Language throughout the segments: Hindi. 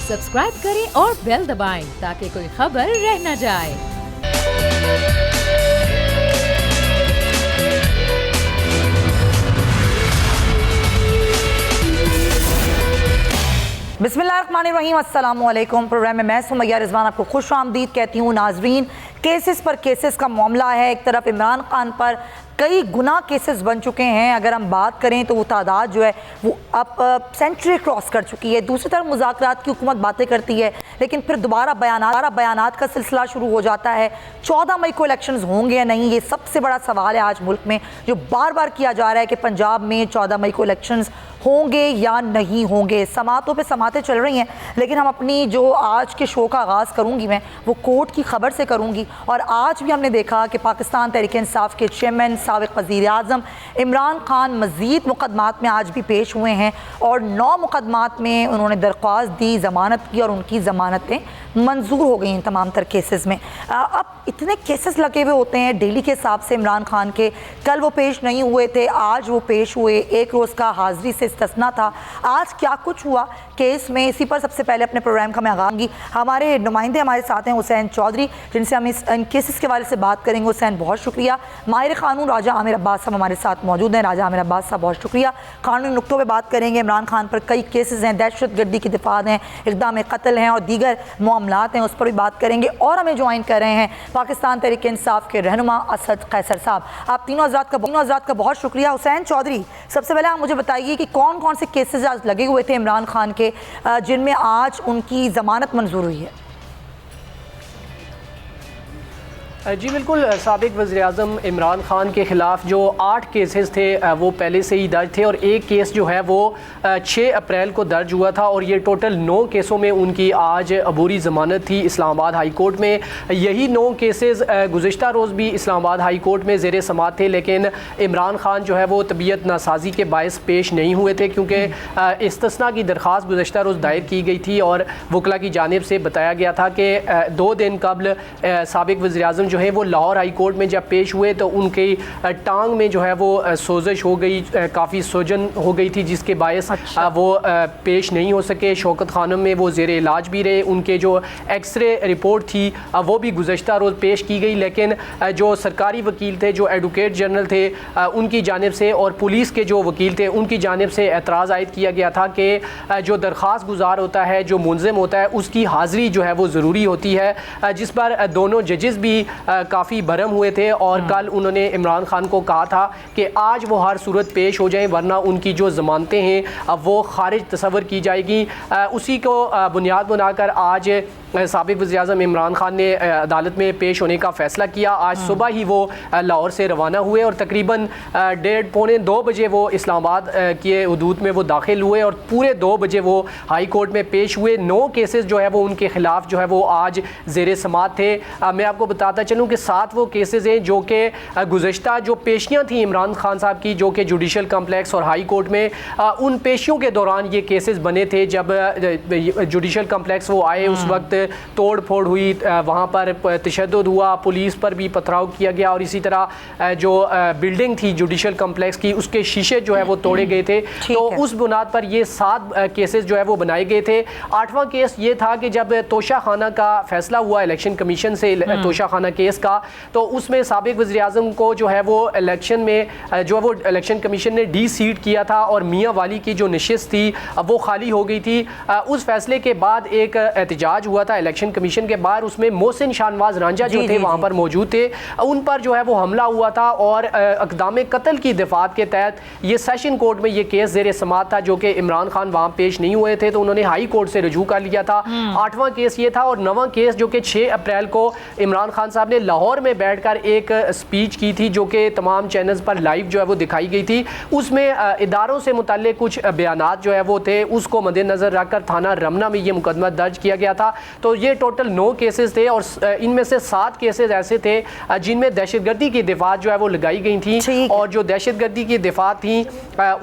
सब्सक्राइब करें और बेल दबाएं ताकि कोई खबर रह न जाए। बिस्मिल्लाहिर्रहमानिर्रहीम, अस्सलामु अलैकुम। प्रोग्राम में मैं सुमैया रिजवान आपको खुश आमदीद कहती हूँ। नाजरीन, केसेस पर केसेस का मामला है। एक तरफ इमरान खान पर कई गुना केसेस बन चुके हैं। अगर हम बात करें तो वो तादाद जो है वो अब सेंचुरी क्रॉस कर चुकी है। दूसरी तरफ मुज़ाकरात की हुकूमत बातें करती है, लेकिन फिर दोबारा बयानात का सिलसिला शुरू हो जाता है। 14 मई को इलेक्शंस होंगे या नहीं, ये सबसे बड़ा सवाल है आज मुल्क में, जो बार बार किया जा रहा है कि पंजाब में 14 मई को इलेक्शंस होंगे या नहीं होंगे। समातों पे समातें चल रही हैं, लेकिन हम अपनी जो आज के शो का आगाज़ करूँगी मैं, वो कोर्ट की खबर से करूँगी। और आज भी हमने देखा कि पाकिस्तान तहरीक इंसाफ के चेयरमैन साबिक़ वज़ीर आज़म इमरान खान मज़ीद मुकदमात में आज भी पेश हुए हैं और 9 मुकदमात में उन्होंने दरख्वास्त दी, ज़मानत की, और उनकी ज़मानतें मंजूर हो गई हैं तमाम तर केसेस में। अब इतने केसेस लगे हुए होते हैं डेली के हिसाब से इमरान खान के। कल वो पेश नहीं हुए थे, आज वो पेश हुए। एक रोज़ का हाज़िरी से इस्तिस्ना था। आज क्या कुछ हुआ केस में, इसी पर सबसे पहले अपने प्रोग्राम का मैं आगाज़। हमारे नुमाइंदे हमारे साथ हैं हुसैन चौधरी, जिनसे हम इन केसेस के बारे से बात करेंगे। हुसैन, बहुत शुक्रिया। माहिर कानून राजा आमिर अब्बास साहब हमारे साथ मौजूद हैं। राजा आमिर अब्बास साहब, बहुत शुक्रिया। कानूनी नुक्तों पर बात करेंगे। इमरान खान पर कई केसेस हैं, दहशत गर्दी की दिफात हैं, इक़दाम कत्ल हैं और दीगर मामलात हैं, उस पर भी बात करेंगे। और हमें ज्वाइन कर रहे हैं पाकिस्तान तहरीक इंसाफ के रहनुमा असद कैसर साहब। आप तीनों हज़रात का बहुत शुक्रिया। हुसैन चौधरी, सबसे पहले आप मुझे बताइए कि कौन कौन से केसेस आज लगे हुए थे इमरान खान के, जिनमें आज उनकी ज़मानत मंजूर हुई है? जी बिल्कुल, साबिक़ वज़ीर-ए-आज़म इमरान खान के ख़िलाफ़ जो 8 केसेस थे वो पहले से ही दर्ज थे और एक केस जो है वो 6 अप्रैल को दर्ज हुआ था और ये टोटल 9 केसों में उनकी आज अबूरी ज़मानत थी इस्लामाबाद हाई कोर्ट में। यही 9 केसेस गुज़िश्ता रोज़ भी इस्लामाबाद हाई कोर्ट में ज़ेर समाअत थे, लेकिन इमरान खान जो है वो तबीयत नासाजी के बायस पेश नहीं हुए थे, क्योंकि इस्तिस्ना की दरख्वास्त गुज़िश्ता रोज़ दायर की गई थी और वकला की जानिब से बताया गया था कि 2 दिन कबल साबिक़ वज़ीर-ए-आज़म जो है वो लाहौर हाई कोर्ट में जब पेश हुए तो उनकी टांग में जो है वो सोजिश हो गई, काफ़ी सोजन हो गई थी, जिसके बायस वो पेश नहीं हो सके। शौकत खानम में वो ज़ेर इलाज भी रहे। उनके जो एक्सरे रिपोर्ट थी वो भी गुज़श्ता रोज़ पेश की गई, लेकिन जो सरकारी वकील थे, जो एडवोकेट जनरल थे, उनकी जानिब से और पुलिस के जो वकील थे उनकी जानिब से एतराज़ आयद किया गया था कि जो दरख्वास्त गुजार होता है, जो मुलज़िम होता है, उसकी हाज़िरी जो है वो ज़रूरी होती है, जिस पर दोनों जजेस भी काफ़ी भरम हुए थे। और कल उन्होंने इमरान खान को कहा था कि आज वो हर सूरत पेश हो जाएं, वरना उनकी जो ज़मानतें हैं वो खारिज तस्वर की जाएगी। उसी को बुनियाद बनाकर आज साबिक़ वज़ीर-ए-आज़म इमरान खान ने अदालत में पेश होने का फ़ैसला किया। आज सुबह ही वो लाहौर से रवाना हुए और तकरीबन 1:30-2 बजे वो इस्लामाबाद के हदूद में वो दाखिल हुए और पूरे 2 बजे वो हाई कोर्ट में पेश हुए। 9 केसेस जो है वो उनके ख़िलाफ़ जो है वो आज ज़ेर समाअत थे। मैं आपको बताता चलूँ कि 7 वो केसेस हैं जो कि गुज़श्ता जो पेशियाँ थी इमरान खान साहब की, जो कि जुडिशल कम्प्लेक्स और हाई कोर्ट में, उन पेशियों के दौरान ये केसेस बने थे। जब जुडिशल कम्प्लेक्स वो आए उस वक्त तोड़ फोड़ हुई, वहाँ पर तशद्दुद हुआ, पुलिस पर भी पथराव किया गया और इसी तरह जो बिल्डिंग थी जुडिशल कम्प्लेक्स की उसके शीशे जो है वो तोड़े गए थे। तो उस बुनियाद पर ये 7 केसेस जो है वो बनाए गए थे। 8वां केस ये था कि जब तोशा खाना का फैसला हुआ इलेक्शन कमीशन से, तोशा खाना केस का, तो उसमें साबिक़ वज़ीर-ए-आज़म को जो है वो इलेक्शन में जो है वो इलेक्शन कमीशन ने डी सीट किया था और मियाँ वाली की जो नशिस्त थी वो खाली हो गई थी। उस फैसले के बाद एक एहतजाज हुआ था इलेक्शन कमीशन के बाहर, उसमें मोहसिन शाहनवाज रांझा जो थे वहाँ पर मौजूद थे। उन पर जो है वो हमला हुआ था और इक़दाम कत्ल की दिफात के तहत ये सेशन कोर्ट में ये केस ज़ेर समाअत था, जो कि इमरान खान वहाँ पेश नहीं हुए थे तो उन्होंने हाई कोर्ट से रजू कर लिया था। 8वां केस ये था और 9वां केस जो कि 6 अप्रैल को इमरान खान साहब ने लाहौर में बैठकर एक स्पीच की थी, जो कि तमाम चैनल्स पर लाइव जो है वो दिखाई गई थी। उसमें इदारों से मुतल्लिक़ कुछ बयानात जो है वो थे, उसको मद्देनज़र रखकर थाना रमना में ये मुकदमा दर्ज किया गया था। तो ये टोटल 9 केसेस थे और इनमें से 7 केसेस ऐसे थे जिनमें दहशतगर्दी की दिफात जो है वो लगाई गई थी और जो दहशतगर्दी की दिफात थी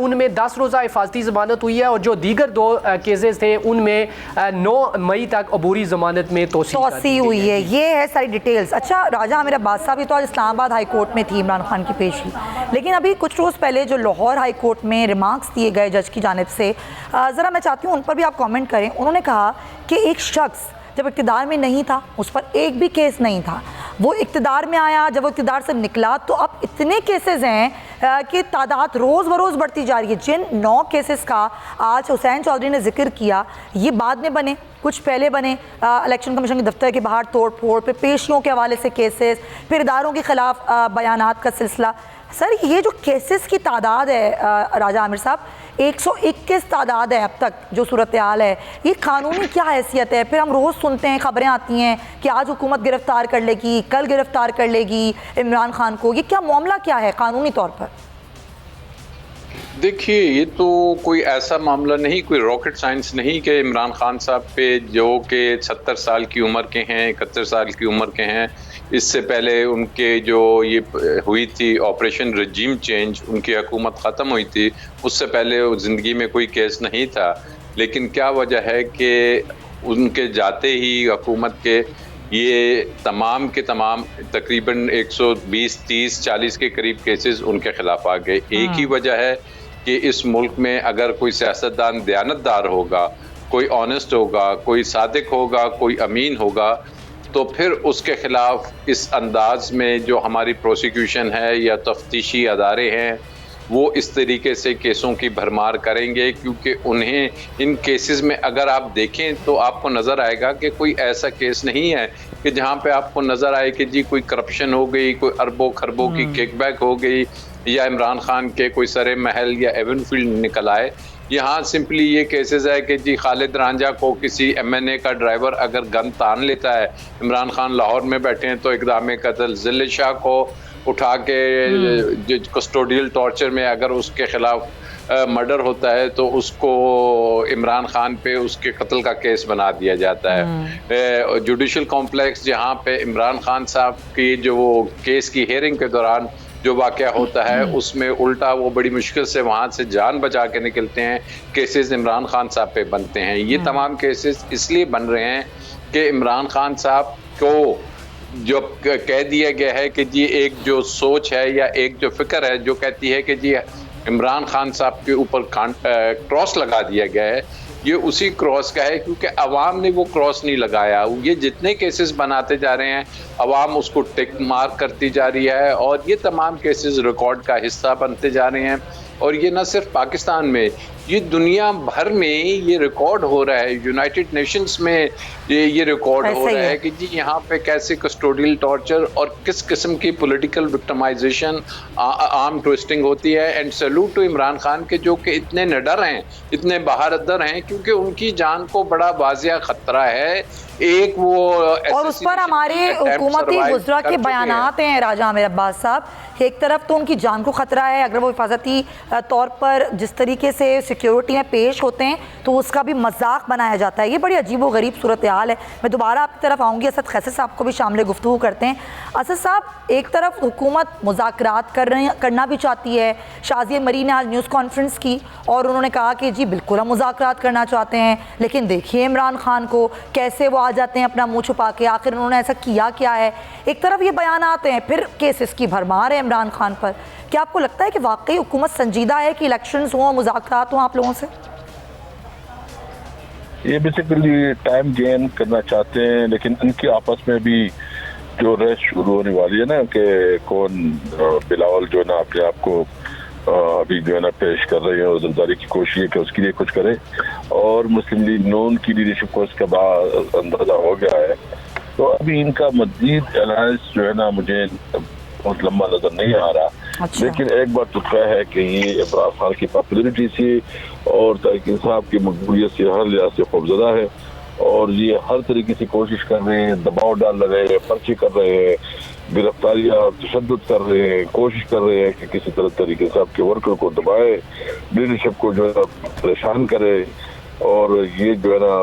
उनमें 10 रोज़ा हिफाजती ज़मानत हुई है और जो दीगर 2 केसेस थे उनमें 9 मई तक अबूरी ज़मानत में तोसी हुई है। ये है सारी डिटेल्स। अच्छा, अच्छा राजा आमिर अब्बास साहब, ये तो आज इस्लामाबाद हाई कोर्ट में थी इमरान खान की पेशी, लेकिन अभी कुछ रोज़ पहले जो लाहौर हाई कोर्ट में रिमार्क्स दिए गए जज की जानिब से, ज़रा मैं चाहती हूँ उन पर भी आप कमेंट करें। उन्होंने कहा कि एक शख्स जब इक़्तिदार में नहीं था, उस पर एक भी केस नहीं था, वो इक़्तिदार में आया, जब वो इक़्तिदार से निकला तो अब इतने केसेस हैं कि तादाद रोज़ बरोज़ बढ़ती जा रही है। जिन 9 केसेस का आज हुसैन चौधरी ने जिक्र किया, ये बाद में बने, कुछ पहले बने। इलेक्शन कमीशन के दफ्तर के बाहर तोड़ फोड़, पे पेशियों के हवाले से केसेस, फिर इदारों के ख़िलाफ़ बयानात का सिलसिला। सर ये जो केसेस की तादाद है राजा आमिर साहब, 121 तादाद है अब तक जो सूरत हाल है, ये कानूनी क्या हैसियत है? फिर हम रोज़ सुनते हैं, खबरें आती हैं कि आज हुकूमत गिरफ्तार कर लेगी, कल गिरफ्तार कर लेगी इमरान खान को, ये क्या मामला क्या है कानूनी तौर पर? देखिए, ये तो कोई ऐसा मामला नहीं, कोई रॉकेट साइंस नहीं कि इमरान खान साहब पे जो कि 70 साल की उम्र के हैं, 71 साल की उम्र के हैं, इससे पहले उनके जो ये हुई थी ऑपरेशन रजीम चेंज, उनकी हुकूमत ख़त्म हुई थी, उससे पहले ज़िंदगी में कोई केस नहीं था। लेकिन क्या वजह है कि उनके जाते ही हुकूमत के ये तमाम के तमाम तकरीबन 120, 30, 40 के करीब केसेस उनके ख़िलाफ़ आ गए। एक ही वजह है कि इस मुल्क में अगर कोई सियासतदान दयानतदार होगा, कोई ऑनेस्ट होगा, कोई सादिक होगा, कोई अमीन होगा, तो फिर उसके ख़िलाफ़ इस अंदाज़ में जो हमारी प्रोसिक्यूशन है या तफ्तीशी अदारे हैं, वो इस तरीके से केसों की भरमार करेंगे, क्योंकि उन्हें इन केसेस में अगर आप देखें तो आपको नज़र आएगा कि कोई ऐसा केस नहीं है कि जहाँ पे आपको नज़र आए कि जी कोई करप्शन हो गई, कोई अरबों खरबों की किकबैक हो गई, या इमरान खान के कोई सरे महल या एवनफील्ड निकल आए। यहाँ सिंपली ये केसेस है कि जी खालिद रांझा को किसी MNA का ड्राइवर अगर गन तान लेता है, इमरान खान लाहौर में बैठे हैं तो इक़दाम कत्ल, ज़िल्ल शाह को उठा के जो कस्टोडियल टॉर्चर में अगर उसके ख़िलाफ़ मर्डर होता है तो उसको इमरान खान पे उसके कत्ल का केस बना दिया जाता है। जुडिशल कॉम्प्लेक्स जहाँ पे इमरान खान साहब की जो वो केस की हेयरिंग के दौरान जो वाक़या होता है, उसमें उल्टा वो बड़ी मुश्किल से वहाँ से जान बचा के निकलते हैं, केसेस इमरान खान साहब पे बनते हैं। ये तमाम केसेस इसलिए बन रहे हैं कि इमरान खान साहब को जो कह दिया गया है कि जी एक जो सोच है या एक जो फिक्र है जो कहती है कि जी इमरान खान साहब के ऊपर क्रॉस लगा दिया गया है, ये उसी क्रॉस का है, क्योंकि अवाम ने वो क्रॉस नहीं लगाया। ये जितने केसेस बनाते जा रहे हैं, अवाम उसको टिक मार्क करती जा रही है और ये तमाम केसेस रिकॉर्ड का हिस्सा बनते जा रहे हैं। और ये न सिर्फ पाकिस्तान में, ये दुनिया भर में ये रिकॉर्ड हो रहा है। यूनाइटेड नेशंस में ये रिकॉर्ड हो रहा है कि जी यहाँ पे कैसे कस्टोडियल टॉर्चर और किस किस्म की पॉलिटिकल विक्टिमाइजेशन, आर्म ट्विस्टिंग होती है। And salute to Imran Khan के जो कि इतने निडर हैं, इतने बहादुर हैं, क्योंकि उनकी जान को बड़ा वाजिया खतरा है। एक वो और उस पर हमारे हुकूमती वुज़रा के बयानात हैं राजा आमिर अब्बास साहब। एक तरफ तो उनकी जान को ख़तरा है, अगर वो हिफाजती तौर पर जिस तरीके से सिक्योरिटी में पेश होते हैं तो उसका भी मजाक बनाया जाता है। ये बड़ी अजीब व गरीब सूरत हाल है। मैं दोबारा आपकी तरफ आऊँगी, असद खैसर साहब को भी शामिल गुफ्तगू करते हैं। असद साहब, एक तरफ हुकूमत मुज़ाकरात करना भी चाहती है। शाज़िया मरी ने आज न्यूज़ कॉन्फ्रेंस की और उन्होंने कहा कि जी बिल्कुल हम मुज़ाकरात करना चाहते हैं, लेकिन देखिए इमरान खान को कैसे वो आ जाते हैं अपना मुँह छुपा के, आखिर उन्होंने ऐसा किया क्या है। एक तरफ ये बयान आते हैं, फिर केसेस की भरमार है इमरान खान पर। क्या आपको लगता है कि वाकई हुकूमत संजीदा है कि इलेक्शंस हों, मुज़ाकरात हों आप लोगों से? ये बेसिकली टाइम गेन करना चाहते हैं, लेकिन इनके आपस में भी जो रेस शुरू होने वाली है ना कि कौन बिलावल जो ना अपने आप को अभी जो है ना पेश कर रहे हैं और ज़िम्मेदारी की कोशिश है कि उसके लिए कुछ करे, और मुस्लिम लीग नून की लीडरशिप को इसका बड़ा अंदाजा हो गया है। तो अभी इनका मज़ीद अलायंस जो है ना मुझे बहुत लंबा नजर नहीं आ रहा। अच्छा। लेकिन एक बात तो तय है कि ये इमरान खान की पॉपुलरिटी से और तहरीक इंसाफ की मकबूलियत से हर लिहाज से खौफजदा है और ये हर तरीके से कोशिश कर रहे हैं, दबाव डाल रहे हैं, पर्चे कर रहे हैं, गिरफ्तारियाँ तशद्दुद कर रहे हैं, कोशिश कर रहे हैं कि किसी तरह तहरीक इंसाफ के वर्कर को दबाए, लीडरशिप को जो है परेशान करे और ये जो है ना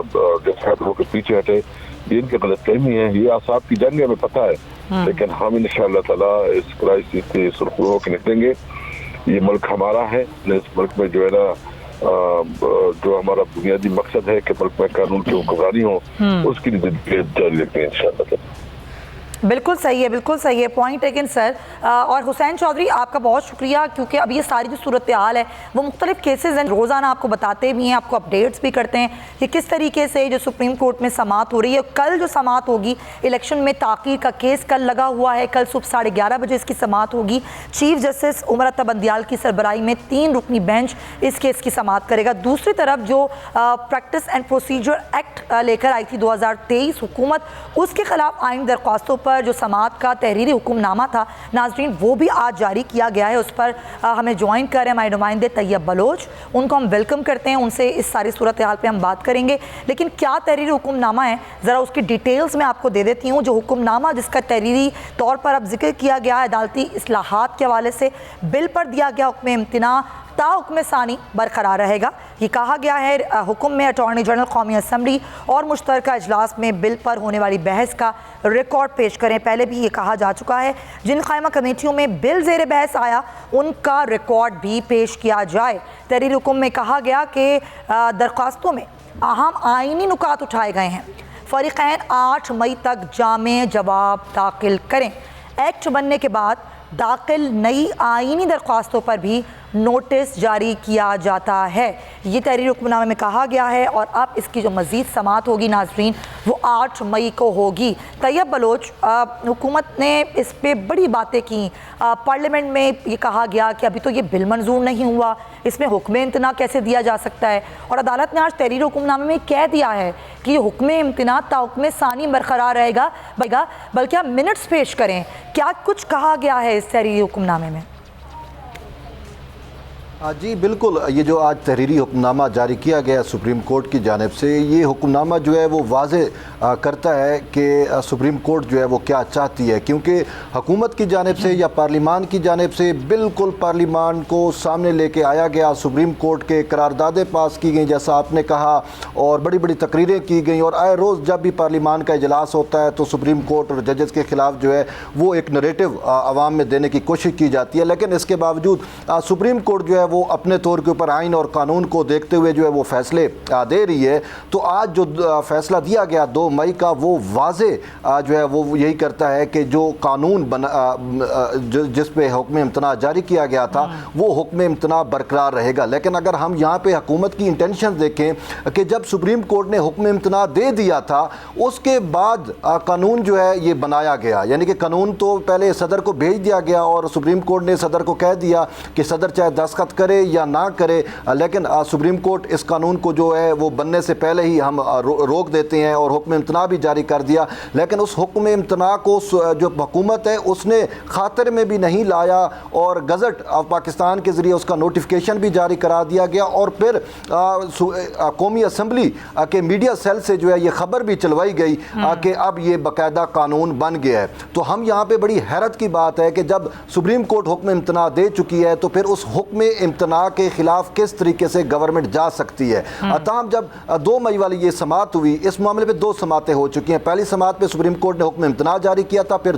डिफेक्ट होकर पीछे हटे। ये इनकी गलतफहमी है, ये आसाब की जंग है, हमें पता है, लेकिन हम इंशाअल्लाह ताला इस क्राइसिस से सुरखरू होकर निकलेंगे। ये मुल्क हमारा है, इस मुल्क में जो है ना जो हमारा बुनियादी मकसद है कि मुल्क में कानून की हुक्मरानी हो, उसकी जारी रखेंगे इंशाअल्लाह ताला। बिल्कुल सही है, बिल्कुल सही है पॉइंट टेकन सर। और हुसैन चौधरी आपका बहुत शुक्रिया, क्योंकि अब ये सारी जो सूरत हाल है वो मुख्तलिफ केसेस हैं, रोज़ाना आपको बताते भी हैं, आपको अपडेट्स भी करते हैं कि किस तरीके से जो सुप्रीम कोर्ट में समाअत हो रही है। कल जो समाअत होगी, इलेक्शन में ताक़ीर का केस कल लगा हुआ है, कल सुबह 11:30 बजे इसकी समाअत होगी। चीफ जस्टिस उमर अता बंदियाल की सरबराही में 3 रुकनी बेंच इस केस की समाअत करेगा। दूसरी तरफ जो प्रैक्टिस एंड प्रोसीजर एक्ट लेकर आई थी 2023 हुकूमत, उसके खिलाफ आइन दरख्वास्तों पर जो समाअत का तहरीरी हुक्मनामा था नाजरीन, वो भी आज जारी किया गया है। उस पर हमें ज्वाइन कर रहे हैं हमारे नुमाइंदे तैयब बलोच, उनको हम वेलकम करते हैं, उनसे इस सारी सूरत हाल पे हम बात करेंगे। लेकिन क्या तहरीरी हुक्मनामा है, ज़रा उसकी डिटेल्स मैं आपको दे देती हूँ। जो हुक्मनामा जिसका तहरीरी तौर पर अब जिक्र किया गया है, अदालती इस्लाहात के हवाले से बिल पर दिया गया हुक्म इम्तिना ता हुक्म सानी बरकरार रहेगा। ये कहा गया है हुक्म में अटॉर्नी जनरल कौमी असम्बली और मुश्तरका इजलास में बिल पर होने वाली बहस का रिकॉर्ड पेश करें। पहले भी ये कहा जा चुका है जिन कायमा कमेटियों में बिल ज़ेर बहस आया उनका रिकॉर्ड भी पेश किया जाए। तहरीरी हुक्म में कहा गया कि दरख्वास्तों में अहम आइनी नुकात उठाए गए हैं। फ़रीक़ैन 8 मई तक जामे जवाब दाखिल करें। एक्ट बनने के बाद दाखिल नई आइनी दरख्वास्तों पर भी नोटिस जारी किया जाता है। ये तहरीरी हुक्मनामे में कहा गया है और अब इसकी जो मज़ीद समाअत होगी नाजरीन वो 8 मई को होगी। तैयब बलोच, हुकूमत ने इस पर बड़ी बातें की, पार्लियामेंट में ये कहा गया कि अभी तो ये बिल मंजूर नहीं हुआ, इसमें हुक्म इम्तिना कैसे दिया जा सकता है, और अदालत ने आज तहरीरी हुक्मनामे में कह दिया है कि ये हुक्म इम्तिना ता हुक्म सानी बरकरार रहेगा, बल्कि आप मिनट्स पेश करें। क्या कुछ कहा गया है इस तहरीरी हुक्मनामे में? जी बिल्कुल, ये जो आज तहरीरी हुक्मनामा जारी किया गया सुप्रीम कोर्ट की जानिब से, ये हुक्मनामा जो है वो वाज़े करता है कि सुप्रीम कोर्ट जो है वो क्या चाहती है, क्योंकि हुकूमत की जानिब से या पार्लिमान की जानिब से बिल्कुल पार्लिमान को सामने लेके आया गया, सुप्रीम कोर्ट के करारदादें पास की गई जैसा आपने कहा, और बड़ी बड़ी तकरीरें की गई, और आए रोज़ जब भी पार्लिमान का इजलास होता है तो सुप्रीम कोर्ट और जजेस के ख़िलाफ़ जो है वो एक नरेटिव आवाम में देने की कोशिश की जाती है। लेकिन इसके बावजूद सुप्रीम कोर्ट जो है वो अपने तौर के ऊपर आइन और कानून को देखते हुए जो है वो फैसले दे रही है। तो आज जो फैसला दिया गया 2 मई का, वो वाजे जो है वो यही करता है कि जो कानून जिस पे हुक्म इम्तना जारी किया गया था वो हुक्म इम्तना बरकरार रहेगा। लेकिन अगर हम यहाँ पे हुकूमत की इंटेंशन देखें कि जब सुप्रीम कोर्ट ने हुक्म इम्तना दे दिया था उसके बाद कानून जो है ये बनाया गया, यानी कि कानून तो पहले सदर को भेज दिया गया और सुप्रीम कोर्ट ने सदर को कह दिया कि सदर चाहे दस्तखत करे या ना करे, लेकिन सुप्रीम कोर्ट इस कानून को जो है वो बनने से पहले ही हम रोक देते हैं और हुक्म इम्तना भी जारी कर दिया। लेकिन उस हुक्म इम्तना को जो हुकूमत है उसने खातिर में भी नहीं लाया और गज़ट ऑफ पाकिस्तान के ज़रिए उसका नोटिफिकेशन भी जारी करा दिया गया, और फिर कौमी असम्बली के मीडिया सेल से जो है ये खबर भी चलवाई गई कि अब ये बाकायदा कानून बन गया है। तो हम यहाँ पे बड़ी हैरत की बात है कि जब सुप्रीम कोर्ट हुक्म इम्तना दे चुकी है तो फिर उस हुक्म इम्तना के खिलाफ किस तरीके से गवर्नमेंट जा सकती है। तमाम जब 2 मई वाली ये समाअत हुई, इस मामले में 2 समाअतें हो चुकी हैं। पहली समाअत पे सुप्रीम कोर्ट ने हुक्म इम्तना जारी किया था, फिर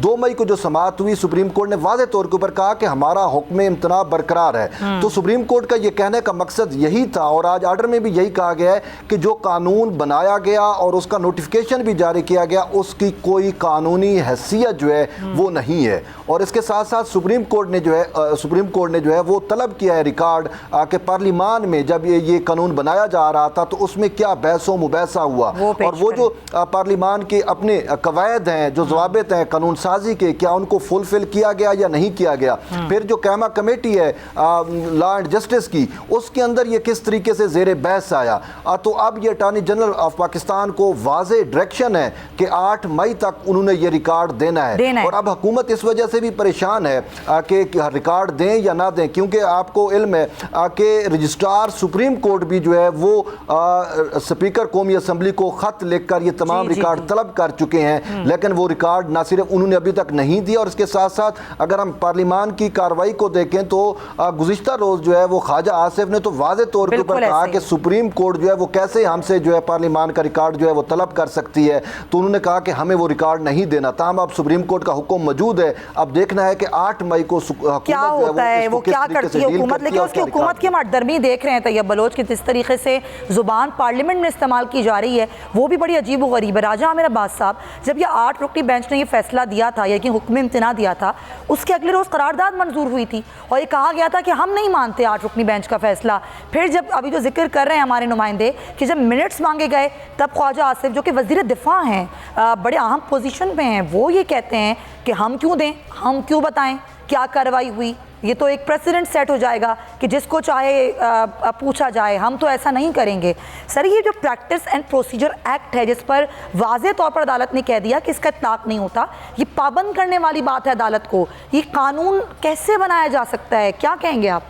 2 मई को जो समाअत हुई सुप्रीम कोर्ट ने वाज़े तौर के ऊपर कहा कि हमारा हुक्म इम्तना बरकरार है। तो सुप्रीम कोर्ट का ये कहने का मकसद यही था और आज आर्डर में भी यही कहा गया है कि जो कानून बनाया गया और उसका नोटिफिकेशन भी जारी किया गया उसकी कोई कानूनी हैसियत जो है वो नहीं है। और इसके साथ साथ सुप्रीम कोर्ट ने जो है वो तलब किया है रिकॉर्ड कि पार्लिमान में जब ये कानून बनाया जा रहा था तो उसमें क्या बहसो मुबैसा हुआ और वो जो पार्लिमान के अपने कवायद हैं, जो ज़वाबित हैं कानून साजी के, क्या उनको फुलफिल किया गया या नहीं किया गया। फिर जो कैमा कमेटी है लॉ एंड जस्टिस की, उसके अंदर ये किस तरीके से ज़ेर बहस आया। तो अब ये अटॉर्नी जनरल ऑफ पाकिस्तान को वाज़े डायरेक्शन है कि 8 मई तक उन्होंने ये रिकॉर्ड देना है। और अब हुकूमत इस वजह से भी परेशान है कि रिकॉर्ड दें या ना दें, क्योंकि आपको इल्म है कि रजिस्ट्रार सुप्रीम कोर्ट भी जो है वो स्पीकर कौमी असम्बली को ख़त लिखकर ये तमाम रिकॉर्ड तलब कर चुके हैं, लेकिन वो रिकॉर्ड ना सिर्फ उन्होंने अभी तक नहीं दिया। और इसके साथ साथ अगर हम पार्लिमान की कार्रवाई को देखें तो गुज़िश्ता रोज़ जो है वो ख्वाजा आसिफ ने तो वाज़े तौर के ऊपर कहा कि सुप्रीम कोर्ट जो है वो कैसे हमसे जो है पार्लिमान का रिकॉर्ड जो है वो तलब कर सकती है। तो उन्होंने कहा कि हमें वो रिकॉर्ड नहीं देना। ताहम अब सुप्रीम कोर्ट का हुक्म मौजूद है, अब देखना है कि 8 मई को क्या होता है, वो क्या करती है हुकूमत, लेकिन उसकी हुकूमत की हम अटदर्मी देख रहे हैं तैयब बलोच की, जिस तरीके से ज़ुबान पार्लियामेंट में इस्तेमाल की जा रही है वो भी बड़ी अजीब व गरीब है। राजा आमिर अब्बास साहब, जब ये 8 रुकनी बेंच ने ये फैसला दिया था, यानी हुक्म इम्तना दिया था, उसके अगले रोज़ करारदाद मंजूर हुई थी और ये कहा गया था कि हम नहीं मानते 8 रुकनी बेंच का फैसला। फिर जब अभी जो जिक्र कर रहे हैं हमारे नुमाइंदे कि जब मिनट्स मांगे गए तब ख्वाजा आसिफ जो कि वज़ीर दिफा हैं, बड़े अहम पोजीशन पे हैं, वो ये कहते हैं कि हम क्यों दें, हम क्यों बताएं क्या कार्रवाई हुई, ये तो एक प्रेसिडेंट सेट हो जाएगा कि जिसको चाहे पूछा जाए, हम तो ऐसा नहीं करेंगे। सर, ये जो प्रैक्टिस एंड प्रोसीजर एक्ट है जिस पर वाज़े तौर पर अदालत ने कह दिया कि इसका इत्लाक नहीं होता, ये पाबंद करने वाली बात है अदालत को, ये कानून कैसे बनाया जा सकता है, क्या कहेंगे आप?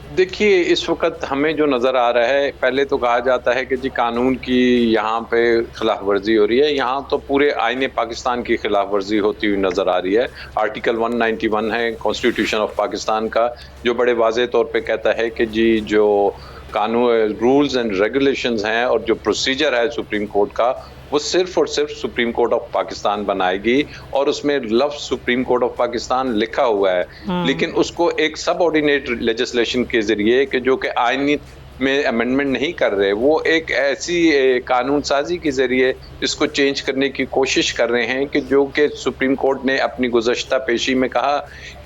देखिए, इस वक्त हमें जो नज़र आ रहा है, पहले तो कहा जाता है कि जी कानून की यहाँ पे खिलाफ वर्जी हो रही है, यहाँ तो पूरे आईने पाकिस्तान की खिलाफ वर्जी होती हुई नज़र आ रही है। आर्टिकल 191 है कॉन्स्टिट्यूशन ऑफ पाकिस्तान का, जो बड़े वाज़े तौर पे कहता है कि जी जो कानून, रूल्स एंड रेगुलेशंस हैं और जो प्रोसीजर है सुप्रीम कोर्ट का, वो सिर्फ और सिर्फ सुप्रीम कोर्ट ऑफ पाकिस्तान बनाएगी और उसमें लफ्ज़ सुप्रीम कोर्ट ऑफ पाकिस्तान लिखा हुआ है, लेकिन उसको एक सब ऑर्डिनेट लेजिस्लेशन के जरिए कि जो कि आईनी में अमेंडमेंट नहीं कर रहे, वो एक ऐसी कानून साजी के जरिए इसको चेंज करने की कोशिश कर रहे हैं कि जो कि सुप्रीम कोर्ट ने अपनी गुज़श्ता पेशी में कहा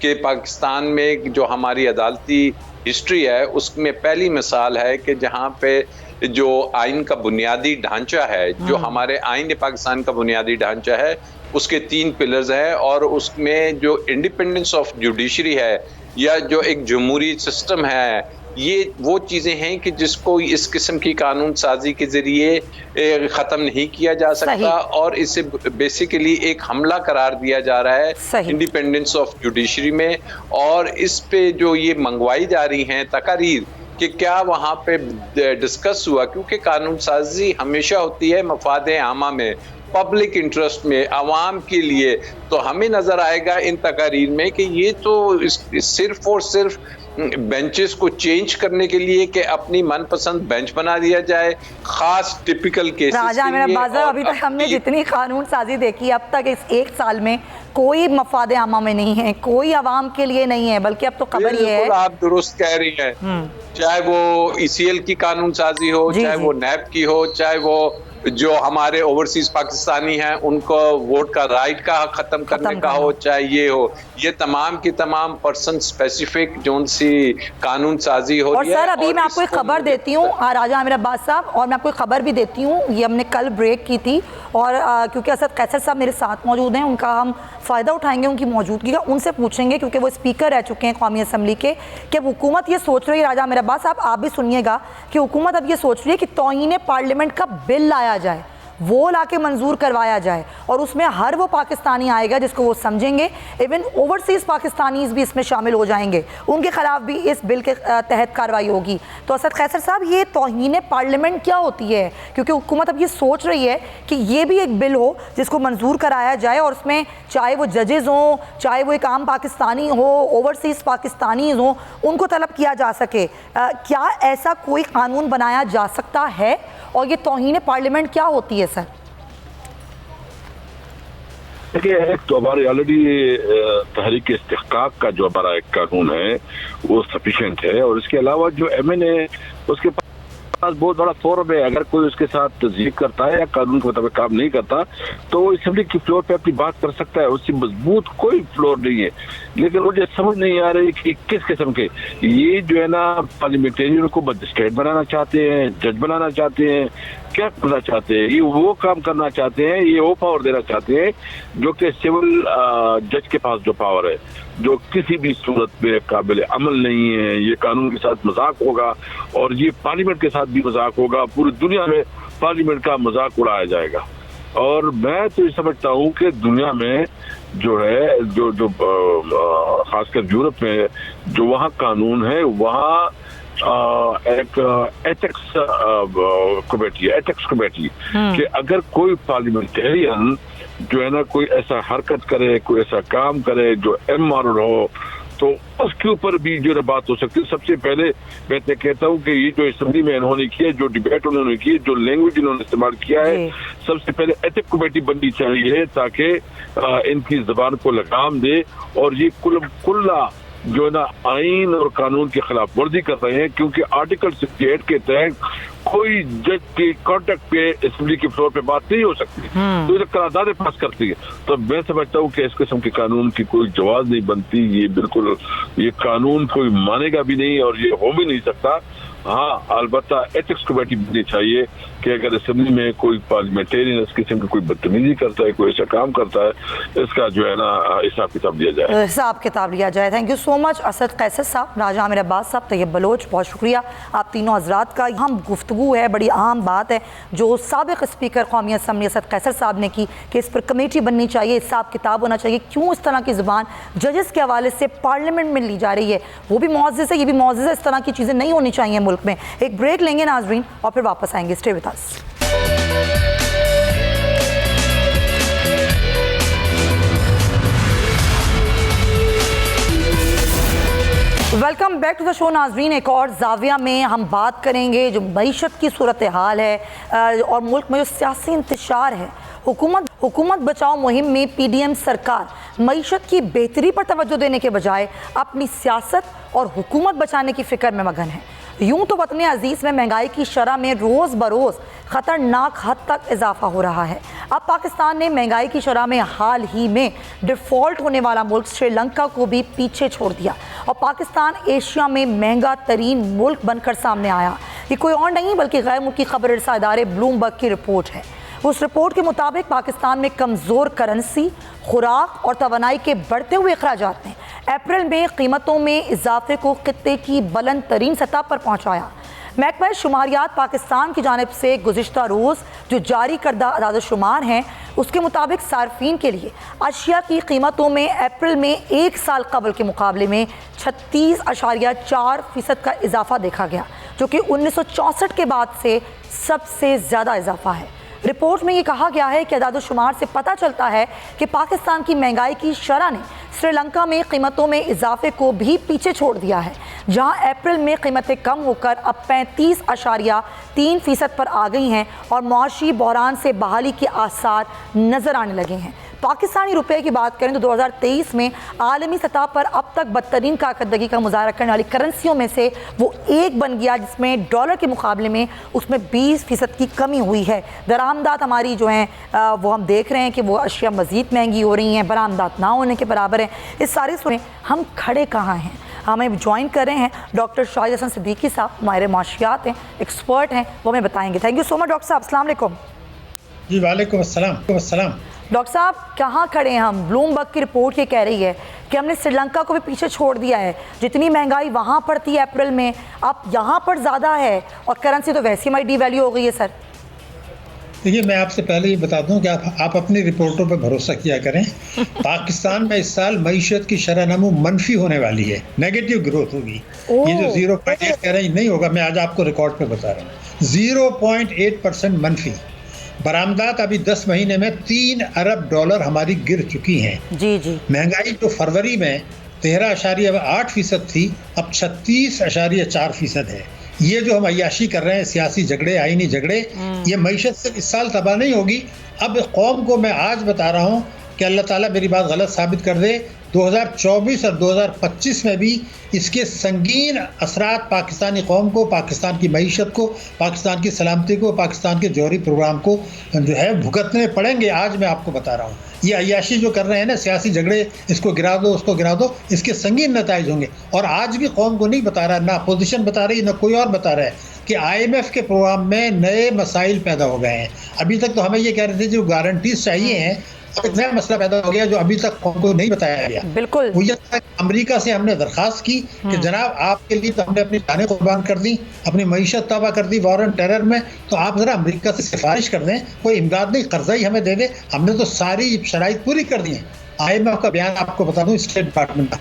कि पाकिस्तान में जो हमारी अदालती हिस्ट्री है उसमें पहली मिसाल है कि जहाँ पे जो आइन का बुनियादी ढांचा है, जो हमारे आइन पाकिस्तान का बुनियादी ढांचा है, उसके 3 पिलर्स हैं और उसमें जो इंडिपेंडेंस ऑफ जुडिशरी है या जो एक जमहूरी सिस्टम है, ये वो चीज़ें हैं कि जिसको इस किस्म की कानून साजी के ज़रिए ख़त्म नहीं किया जा सकता और इसे बेसिकली एक हमला करार दिया जा रहा है इंडिपेंडेंस ऑफ जुडिशरी में। और इस पे जो ये मंगवाई जा रही हैं तकारीर कि क्या वहाँ पे डिस्कस हुआ, क्योंकि कानून साजी हमेशा होती है मफाद आमा में, पब्लिक इंटरेस्ट में, आवाम के लिए, तो हमें नज़र आएगा इन तकारीर में कि ये तो सिर्फ और सिर्फ बेंचेस को चेंज करने के लिए कि अपनी मनपसंद बेंच बना दिया जाए, खास टिपिकल केसेस। राजा मेरा बाज़ा, अभी तक हमने जितनी कानून साजी देखी अब तक इस 1 साल में कोई मफाद आमा में नहीं है, कोई आवाम के लिए नहीं है, बल्कि अब तो खबर ये है। आप दुरुस्त कह रही हैं, चाहे वो ECL की कानून साजी हो, चाहे वो नैब की हो, चाहे वो जो हमारे ओवरसीज पाकिस्तानी हैं उनको वोट का राइट का खत्म करने का हो, चाहे ये हो, ये तमाम की तमाम पर्सन स्पेसिफिक जोन सी कानून साजी हो रही है। और सर, अभी मैं आपको एक खबर देती हूँ राजा आमिर अब्बास साहब, और मैं आपको एक खबर भी देती हूँ, ये हमने कल ब्रेक की थी और क्योंकि असद कैसर साहब मेरे साथ मौजूद हैं, उनका हम फ़ायदा उठाएंगे उनकी मौजूदगी का, उनसे पूछेंगे क्योंकि वो स्पीकर रह चुके हैं कौमी असम्बली के, कि हुकूमत ये सोच रही है, राजा आमिर अब्बास साहब आप भी सुनिएगा, कि हुकूमत अब ये सोच रही है कि तौहीन पार्लियामेंट का बिल लाया जाए, वो लाके मंजूर करवाया जाए और उसमें हर वो पाकिस्तानी आएगा जिसको वो समझेंगे, इवन ओवरसीज़ पाकिस्तानीज भी इसमें शामिल हो जाएंगे, उनके खिलाफ भी इस बिल के तहत कार्रवाई होगी। तो असद कैसर साहब, ये तौहीन पार्लियामेंट क्या होती है? क्योंकि हुकूमत अब ये सोच रही है कि ये भी एक बिल हो जिसको मंजूर कराया जाए और उसमें चाहे वो जजेज़ हों, चाहे वो एक आम पाकिस्तानी हो, ओवरसीज़ पाकिस्तानीज हों, उनको तलब किया जा सके। क्या ऐसा कोई कानून बनाया जा सकता है और ये तौहीन पार्लियामेंट क्या होती है सर? देखिए, एक तो हमारे ऑलरेडी तहरीक इस्तिहकाक का जो हमारा एक कानून है वो सफिशिएंट है, और इसके अलावा जो MNA उसके पास बहुत बड़ा फोरम है, अगर कोई उसके साथ तज़यीक़ करता है या कानून के मुताबिक काम नहीं करता तो असेंबली की फ्लोर पे अपनी बात कर सकता है, उससे मजबूत कोई फ्लोर नहीं है। लेकिन मुझे समझ नहीं आ रही कि किस किस्म के ये जो है ना पार्लियामेंटेरियन को मजिस्ट्रेट बनाना चाहते हैं, जज बनाना चाहते हैं, क्या करना चाहते हैं, ये वो काम करना चाहते हैं, ये वो पावर देना चाहते हैं जो कि सिविल जज के पास जो पावर है, जो किसी भी सूरत में काबिल अमल नहीं है। ये कानून के साथ मजाक होगा और ये पार्लियामेंट के साथ भी मजाक होगा, पूरी दुनिया में पार्लियामेंट का मजाक उड़ाया जाएगा। और मैं तो ये समझता हूँ कि दुनिया में जो है जो खासकर यूरोप में जो वहाँ कानून है, वहाँ एक एथिक्स कमेटी कि अगर कोई पार्लियामेंटेरियन जो है ना कोई ऐसा हरकत करे, कोई ऐसा काम करे जो इमोरल हो, तो उसके ऊपर भी जो बात हो सकती है। सबसे पहले मैं तो कहता हूँ कि ये जो असेंबली में इन्होंने किया, जो डिबेट उन्होंने की, जो लैंग्वेज इन्होंने इस्तेमाल किया है, सबसे पहले एथिक कमेटी बननी चाहिए ताकि इनकी जबान को लगाम दे और ये कुल्ला जो है ना आइन और कानून की खिलाफ वर्जी कर रहे हैं, क्योंकि आर्टिकल 68 के तहत कोई जज की कॉन्टेक्ट पे असेंबली के फ्लोर पे बात नहीं हो सकती, तो इसे करारदादें पास करती है। तो मैं समझता हूँ कि इस किस्म के कानून की कोई जवाब नहीं बनती, ये बिल्कुल ये कानून कोई मानेगा भी नहीं और ये हो भी नहीं सकता। हाँ, अलबत्ता एथिक्स कमेटी बननी चाहिए कि अगर असेंबली में कोई पार्लियामेंटेरियन इस किस्म की कोई बदतमीजी करता है, कोई ऐसा काम करता है, इसका जो है ना हिसाब किताब लिया जाए, हिसाब किताब लिया जाए। Thank you so much Asad Qaiser साहब, राजा आमिर अब्बास साहब, तैयब बलोच, बहुत शुक्रिया आप तीनों हजरात का। हम गुफ्तगू है, बड़ी अहम बात है जो साबिक स्पीकर कौमी असम्बली असद कैसर साहब ने की कि इस पर कमेटी बननी चाहिए, हिसाब किताब होना चाहिए, क्यों इस तरह की ज़ुबान जजेस के हवाले से पार्लियामेंट में ली जा रही है। वो भी मुआज़िज़ है, ये भी मुआज़िज़ है, इस तरह की चीज़ें नहीं होनी चाहिए मुल्क में। एक ब्रेक लेंगे नाजरीन और फिर वापस आएंगे। Stay with us. Welcome back to the show नाजरीन। एक और जाविया में हम बात करेंगे जो मईशत की सूरत हाल है और मुल्क में जो सियासी इंतशार है। हुकूमत बचाओ मुहिम में पीडीएम सरकार मईशत की बेहतरी पर तवज्जो देने के बजाय अपनी सियासत और हुकूमत बचाने की फिक्र में मगन है। यूं तो वतन अजीज़ में महंगाई की शरह में रोज़ बरोज़ ख़तरनाक हद तक इजाफा हो रहा है। अब पाकिस्तान ने महंगाई की शरह में हाल ही में डिफ़ॉल्ट होने वाला मुल्क श्रीलंका को भी पीछे छोड़ दिया और पाकिस्तान एशिया में महंगा तरीन मुल्क बनकर सामने आया। ये कोई और नहीं बल्कि गैर मुल्की खबर रसा इदारे ब्लूमबर्ग की रिपोर्ट है। उस रिपोर्ट के मुताबिक पाकिस्तान में कमज़ोर करेंसी, खुराक और तवानाई के बढ़ते हुए अखराजात ने अप्रैल में कीमतों में इजाफे को खित्ते की बुलंद तरीन सतह पर पहुँचाया। महकमा शुमारियात पाकिस्तान की जानिब से गुज़िश्ता रोज़ जो जारी करदा अदाद शुमार हैं उसके मुताबिक सार्फिन के लिए अशिया की कीमतों में अप्रैल में एक साल कबल के मुकाबले में 36.4% का इजाफा देखा गया, जो कि 1964 के बाद से सबसे ज़्यादा इजाफा है। रिपोर्ट में ये कहा गया है कि अदाद शुमार से पता चलता है कि पाकिस्तान की महंगाई की शरह ने श्रीलंका में कीमतों में इजाफे को भी पीछे छोड़ दिया है, जहां अप्रैल में कीमतें कम होकर अब 35.3% पर आ गई हैं और मुआशी बहरान से बहाली के आसार नज़र आने लगे हैं। पाकिस्तानी रुपये की बात करें तो 2023 में आलमी सतह पर अब तक बदतरीन कारकर्दगी का मुजाहरा करने वाली करेंसियों में से वो एक बन गया, जिसमें डॉलर के मुकाबले में उसमें 20% की कमी हुई है। दरामदात हमारी जो हैं वो हम देख रहे हैं कि वो अशिया मज़ीद महंगी हो रही हैं, बरामदात ना होने के बराबर हैं। इस सारी सूरत में हम खड़े कहाँ हैं? हमें ज्वाइन कर रहे हैं डॉक्टर शाहिद हसन सिद्दीकी साहब, माहिर माशियात हैं, एक्सपर्ट हैं, वो हमें बताएंगे। Thank you so much doctor साहब। अस्सलाम वालेकुम। जी वालेकुम अस्सलाम। डॉक्टर साहब कहाँ खड़े हैं हम? ब्लूमबर्ग की रिपोर्ट ये कह रही है कि हमने श्रीलंका को भी पीछे छोड़ दिया है। जितनी महंगाई वहाँ पर थी अप्रैल में, अब यहाँ पर ज़्यादा है और करेंसी तो वैसे हमारी डीवैल्यू हो गई है। सर देखिए, मैं आपसे पहले ये बता दूं कि आप अपनी रिपोर्टों पर भरोसा किया करें। पाकिस्तान में इस साल मईशत की शरह नमू मनफी होने वाली है, नेगेटिव ग्रोथ होगी। ये जो 0.8 कह रहे हैं नहीं होगा, मैं आज आपको रिकॉर्ड पे बता रहा हूँ। 0.8% मनफी। बरामदात अभी 10 महीने में 3 अरब डॉलर हमारी गिर चुकी हैं। जी। महंगाई जो फरवरी में 13.8% थी, अब 36.4% है। ये जो हम अय्याशी कर रहे हैं, सियासी झगड़े, आईनी झगड़े, ये मईशत से इस साल तबाह नहीं होगी। अब कौम को मैं आज बता रहा हूँ कि अल्लाह ताला मेरी बात गलत साबित कर दे, 2024 और 2025 में भी इसके संगीन असरात पाकिस्तानी कौम को, पाकिस्तान की मईशत को, पाकिस्तान की सलामती को, पाकिस्तान के जौहरी प्रोग्राम को जो है भुगतने पड़ेंगे। आज मैं आपको बता रहा हूँ, ये अय्याशी जो कर रहे हैं ना, सियासी झगड़े, इसको गिरा दो, उसको गिरा दो, इसके संगीन नताइज होंगे। और आज भी कौम को नहीं बता रहा, ना अपोजिशन बता रही, ना कोई और बता रहा है कि IMF के प्रोग्राम में नए मसाइल पैदा हो गए हैं। अभी तक तो हमें ये कह रहे थे जो गारंटीज चाहिए हैं, अब एक नया मसला पैदा हो गया जो अभी तक को नहीं बताया गया। बिल्कुल। वो ये था कि अमेरिका से हमने दरखास्त की कि जनाब आपके लिए तो हमने अपनी जानें कुर्बान कर दी, अपनी मईशत तबाह कर दी वॉर एंड टेरर में, तो आप ज़रा अमेरिका से सिफारिश कर दें, कोई इमदाद नहीं, कर्जा ही हमें दे दे। हमने तो सारी शराइत पूरी कर दी है। IMF का बयान आपको बता दूँ, स्टेट डिपार्टमेंट का,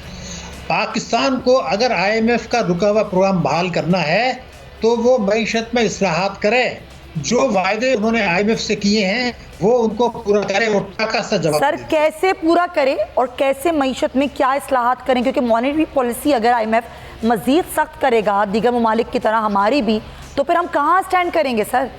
पाकिस्तान को अगर IMF का रुका हुआ प्रोग्राम बहाल करना है तो वो मईशत में इस्लाहात करे, जो वायदे उन्होंने IMF से किए हैं वो उनको पूरा करे। और टाका सा जवाब सर कैसे पूरा करें और कैसे मईशत में क्या इस्लाहात करें? क्योंकि मॉनेटरी पॉलिसी अगर IMF मजीद सख्त करेगा दीगर ममालिक की तरह हमारी भी, तो फिर हम कहाँ स्टैंड करेंगे? सर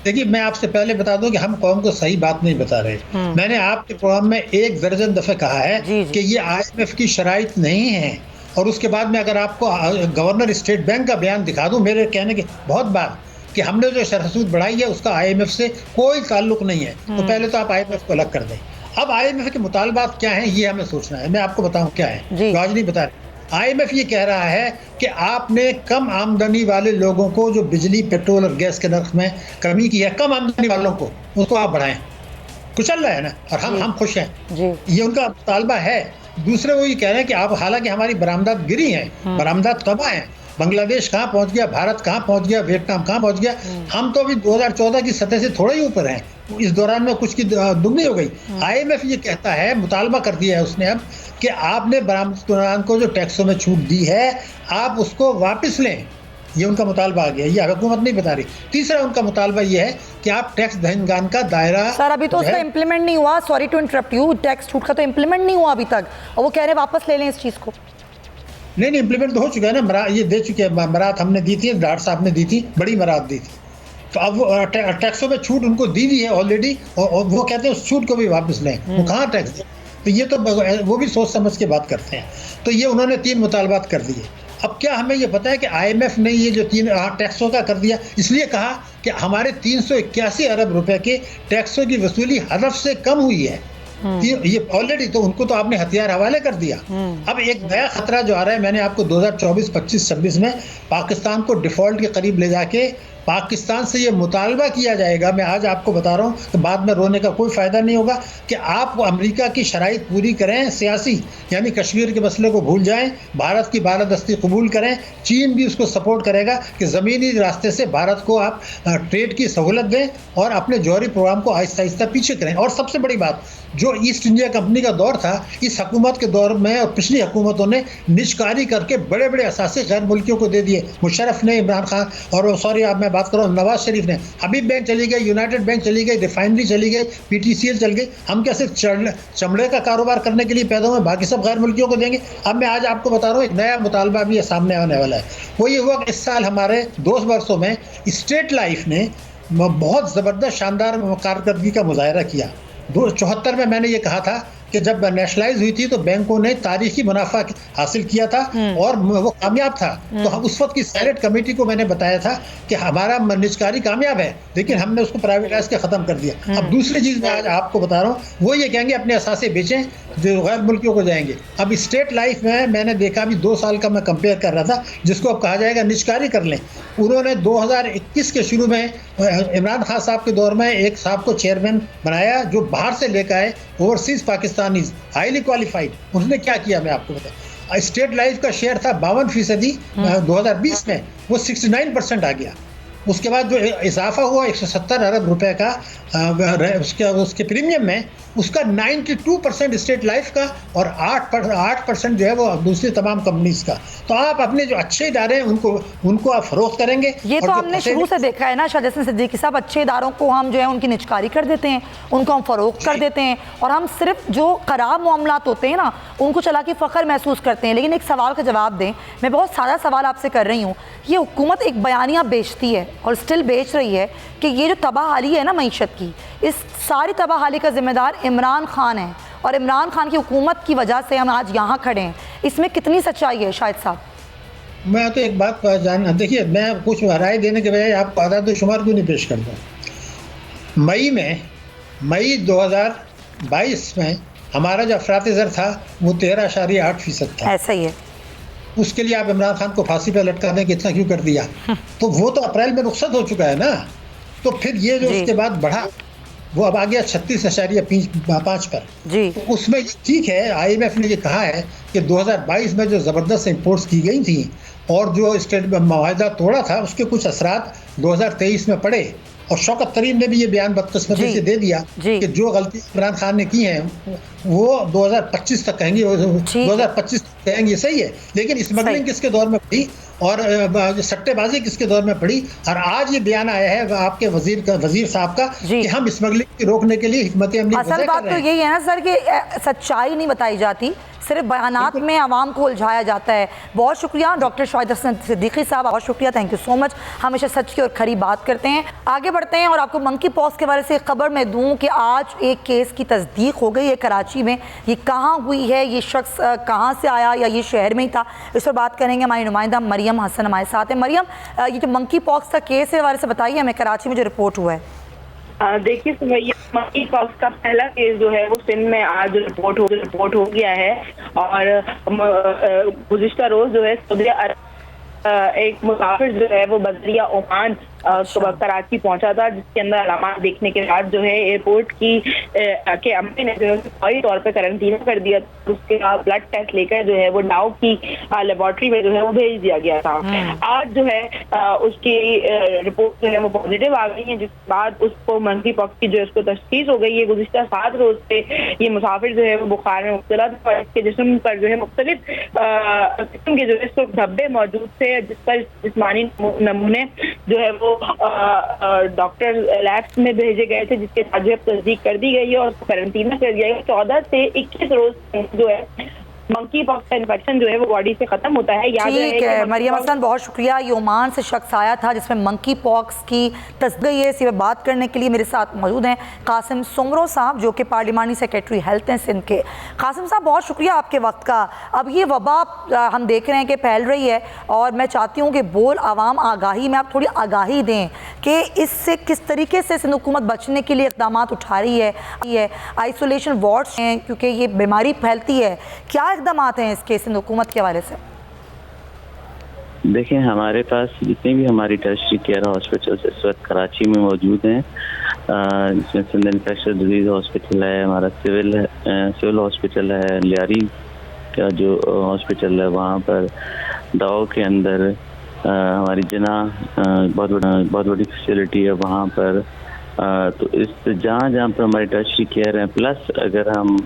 देखिए, मैं आपसे पहले बता दूं कि हम कौम को सही बात नहीं बता रहे। मैंने आपके प्रोग्राम में 1 दर्जन दफे कहा है कि ये IMF की शराइत नहीं है। और उसके बाद में अगर आपको गवर्नर स्टेट बैंक का बयान दिखा दूं मेरे कहने के बहुत बार कि हमने जो शरह सूद बढ़ाई है उसका IMF से कोई ताल्लुक नहीं है, तो पहले तो आप IMF को अलग कर दें। अब IMF के मुतालबात क्या हैं ये हमें सोचना है। मैं आपको बताऊं क्या है, आज नहीं बता रहे। IMF ये कह रहा है कि आपने कम आमदनी वाले लोगों को जो बिजली, पेट्रोल और गैस के नर्ख में कमी की है, कम आमदनी वालों को उसको आप बढ़ाएं। कुछ चल रहा है ना, और हम खुश हैं, ये उनका मुतालबा है। दूसरे वो ये कह रहे हैं कि आप, हालांकि हमारी बरामदात गिरी हैं, बरामदात तबाह हैं, बांग्लादेश कहाँ पहुंच गया, भारत कहाँ पहुंच गया, वियतनाम कहाँ पहुंच गया, हम तो अभी 2014 की सतह से थोड़ा ही ऊपर हैं। इस दौरान में कुछ की दुगनी हो गई। IMF ये कहता है, मुतालबा कर दिया है उसने अब, कि आपने बरामदकुरान को जो टैक्सों में छूट दी है आप उसको वापस लें। ये उनका मुतालबा आ गया, ये हुकूमत नहीं बता रही। तीसरा उनका मुतालबा ये है कि आप टैक्स दहनगान का दायरा, सर अभी तो उसका इम्प्लीमेंट नहीं हुआ, sorry to interrupt you, tax छूट का तो इम्प्लीमेंट नहीं हुआ अभी तक, और वो कह रहे हैं वापस ले लें इस चीज़ को। नहीं इम्प्लीमेंट तो हो चुका है ना, ये दे चुके हैं, मराहत हमने दी थी, डार साहब ने दी थी, बड़ी मराहत दी थी। तो अब वो टैक्सों में छूट उनको दी हुई है ऑलरेडी, और वो कहते हैं उस छूट को भी वापस लें। वो कहाँ टैक्स दें? तो ये तो वो भी सोच समझ के बात करते हैं। तो ये उन्होंने 3 मुतालबात कर दिए। अब क्या हमें ये पता है कि IMF ने ये जो 3 टैक्सों का कर दिया, इसलिए कहा कि हमारे 381 अरब रुपए के टैक्सों की वसूली हदफ से कम हुई है। ये ऑलरेडी, तो उनको तो आपने हथियार हवाले कर दिया। अब एक नया खतरा जो आ रहा है, मैंने आपको 2024, 25, 26 में पाकिस्तान को डिफॉल्ट के करीब ले जाके पाकिस्तान से ये मुतालबा किया जाएगा। मैं आज आपको बता रहा हूँ कि बाद में रोने का कोई फ़ायदा नहीं होगा, कि आप अमेरिका की शराइत पूरी करें सियासी, यानी कश्मीर के मसले को भूल जाएं, भारत की बालादस्ती कबूल करें। चीन भी उसको सपोर्ट करेगा कि ज़मीनी रास्ते से भारत को आप ट्रेड की सहूलत दें और अपने जौहरी प्रोग्राम को आहिस्ता आहिस्ता पीछे करें। और सबसे बड़ी बात, जो ईस्ट इंडिया कंपनी का दौर था, इस हुकूमत के दौर में और पिछली हुकूमतों ने निजकारी करके बड़े बड़े असासे गैर मुल्कियों को दे दिए। मुशर्रफ ने, इमरान खान, और सॉरी आप मैं बात कर रहा हूँ नवाज शरीफ ने, हबीब बैंक चली गई, यूनाइटेड बैंक चली गई, रिफाइनरी चली गई, PTCL चल गई। हम क्या सिर्फ चमड़े का कारोबार करने के लिए पैदा हुए, बाकी सब गैर मुल्कियों को देंगे? अब मैं आज आपको बता रहा हूँ एक नया मुतालबा भी सामने आने वाला है। वो ये हुआ कि इस साल हमारे 2 वर्षों में स्टेट लाइफ ने बहुत ज़बरदस्त शानदार कारकर्दगी का मुजाहरा किया। 74 में मैंने ये कहा था कि जब नेशनलाइज हुई थी तो बैंकों ने तारीखी मुनाफा हासिल किया था और वो कामयाब था। तो उस वक्त की सैनेट कमेटी को मैंने बताया था कि हमारा निजकारी कामयाब है, लेकिन हमने उसको प्राइवेटाइज के ख़त्म कर दिया। अब दूसरी चीज़ मैं आज आपको बता रहा हूँ, वो ये कहेंगे अपने असासे बेचें जो गैर मुल्कियों को जाएंगे। अब स्टेट लाइफ में मैंने देखा, अभी 2 साल का मैं कंपेयर कर रहा था, जिसको अब कहा जाएगा निजकारी कर लें। उन्होंने 2021 के शुरू में इमरान खान साहब के दौर में एक साहब को चेयरमैन बनाया जो बाहर से लेकर आए, ओवरसीज पाकिस्तानीज हाईली क्वालिफाइड। उसने क्या किया मैं आपको बताऊं, स्टेट लाइफ का शेयर था 52% 2020 में, वो 69% आ गया। उसके बाद जो इजाफा हुआ 170 अरब रुपए का उसके प्रीमियम में, उसका 92% स्टेट लाइफ का और 8% जो है वो दूसरी तमाम कंपनीज का। तो आप अपने जो अच्छे इदारे हैं उनको आप फरोख्त करेंगे। ये तो हमने शुरू से देखा है ना शाहजहां सिद्दीकी साहब, अच्छे इदारों को हम जो है उनकी निजकारी कर देते हैं, उनको हम फरोख्त कर देते हैं, और हम सिर्फ जो खराब मामलात होते हैं ना उनको चला के फ़ख्र महसूस करते हैं। लेकिन एक सवाल का जवाब दें, मैं बहुत सादा सवाल आपसे कर रही हूँ। ये हुकूमत एक बयानिया बेचती है और स्टिल बेच रही है कि ये जो तबाहाली है ना मईशत की, इस सारी तबाहाली का जिम्मेदार इमरान खान है और इमरान खान की हुकूमत की वजह से हम आज यहाँ खड़े हैं। इसमें कितनी सच्चाई है शाहिद साहब? मैं तो एक बात जानना, देखिए मैं कुछ राय देने के बजाय आपको आदाद शुमार क्यों नहीं पेश करता। मई 2022 में हमारा जो अफरात ज़र था वो 13.8% था। ऐसा ही है। उसके लिए आप इमरान खान को फांसी पर लटकाने के इतना क्यों कर दिया? तो वो तो अप्रैल में रुखसत हो चुका है ना। तो फिर ये जो उसके बाद बढ़ा वो अब आ गया 36.5 पर जी। तो उसमें ठीक है, IMF ने ये कहा है कि 2022 में जो ज़बरदस्त इंपोर्ट्स की गई थी और जो स्टेट माहिदा तोड़ा था उसके कुछ असरात 2023 में पड़े। और शौकत तरीन ने भी ये बयान बदकिस्मती से दे दिया कि जो गलती इमरान खान ने की हैं वो 2025 तक कहेंगे, 2025 तक कहेंगे, सही है। लेकिन स्मगलिंग किसके दौर में पड़ी और सट्टेबाजी किसके दौर में पड़ी? और आज ये बयान आया है आपके वजीर साहब का कि हम स्मगलिंग रोकने के लिए हिकमत अमली असल बात तो यही है ना सर कि सच्चाई नहीं बताई जाती, सिर्फ बयानात में आवाम को उलझाया जाता है। बहुत शुक्रिया डॉक्टर शाहिद हसन सिद्दीकी साहब, बहुत शुक्रिया, थैंक यू सो मच। हमेशा सच की और खरी बात करते हैं। आगे बढ़ते हैं और आपको मंकी पॉक्स के बारे से एक खबर मैं दूं कि आज एक केस की तस्दीक हो गई है कराची में। ये कहाँ हुई है, ये शख्स कहाँ से आया या ये शहर में ही था, इस पर बात करेंगे। हमारी नुमाइंदा मरियम हसन हमारे साथ है। मरियम, ये जो मंकी पॉक्स का केस है बारे से बताइए हमें, कराची में जो रिपोर्ट हुआ है। देखिए सुमैया, मंकी पॉक्स का पहला केस जो है वो सिंध में आज रिपोर्ट हो गया है। और गुज़िश्ता रोज जो है सऊदी अरब एक मुसाफिर जो है वो बदरिया ओमान कराची पहुंचा था, जिसके अंदर अलामात देखने के बाद जो है एयरपोर्ट के अमले ने जो है फौरी तौर पर करंटीना कर दिया। उसके बाद ब्लड टेस्ट लेकर जो है वो डाउ की लेबोरेटरी में जो है वो भेज दिया गया था। आज जो है उसकी रिपोर्ट जो है वो पॉजिटिव आ गई है, जिसके बाद उसको मंकी पॉक्स की जो है उसको तशखीस हो गई है। गुज़िश्ता 7 रोज से ये मुसाफिर जो है वो बुखार में मुब्तला था और इसके जिस्म पर जो है मुख्तलिफ किस्म के जो है धब्बे मौजूद थे, जिस पर जिस्मानी नमूने जो है वो डॉक्टर लैब्स में भेजे गए थे, जिसके साथ जो है तस्दीक कर दी गई है और उसको क्वारंटीन कर दिया गया। 14 से 21 रोज जो है मंकी पॉक्स का इन्फेक्शन जो है वो बॉडी से खत्म होता है। ठीक है मरियम हसन, बहुत शुक्रिया। ये ओमान से शख्स आया था जिसमें मंकी पॉक्स की तस्दीक है। इसी पर बात करने के लिए मेरे साथ मौजूद हैं कासिम सुमरो साहब, जो कि पार्लिमानी सेक्रेटरी हेल्थ हैं सिंध के। कासिम साहब, बहुत शुक्रिया आपके वक्त का। अब ये वबा हम देख रहे हैं कि फैल रही है और मैं चाहती हूँ कि बोल आवाम आगाही में आप थोड़ी आगाही दें कि इससे किस तरीके से सिंध हुकूमत बचने के लिए इक़दाम उठा रही है। आइसोलेशन वार्ड्स हैं क्योंकि ये बीमारी फैलती है, क्या इक़दाम हैं इसके सिंध हुकूमत के हवाले से? देखिए, हमारे पास जितने भी हमारी टर्शरी केयर हॉस्पिटल्स इस वक्त कराची में मौजूद हैं, जिसमें सिंध इन्फेक्शस डिजीज़ हॉस्पिटल है, हमारा सिविल हॉस्पिटल है, लियारी का जो हॉस्पिटल है, वहाँ पर दाओ के अंदर हमारी जना बहुत बड़ी फैसिलिटी है वहाँ पर। तो इस जहाँ पर हमारी टर्शरी केयर है, प्लस अगर हम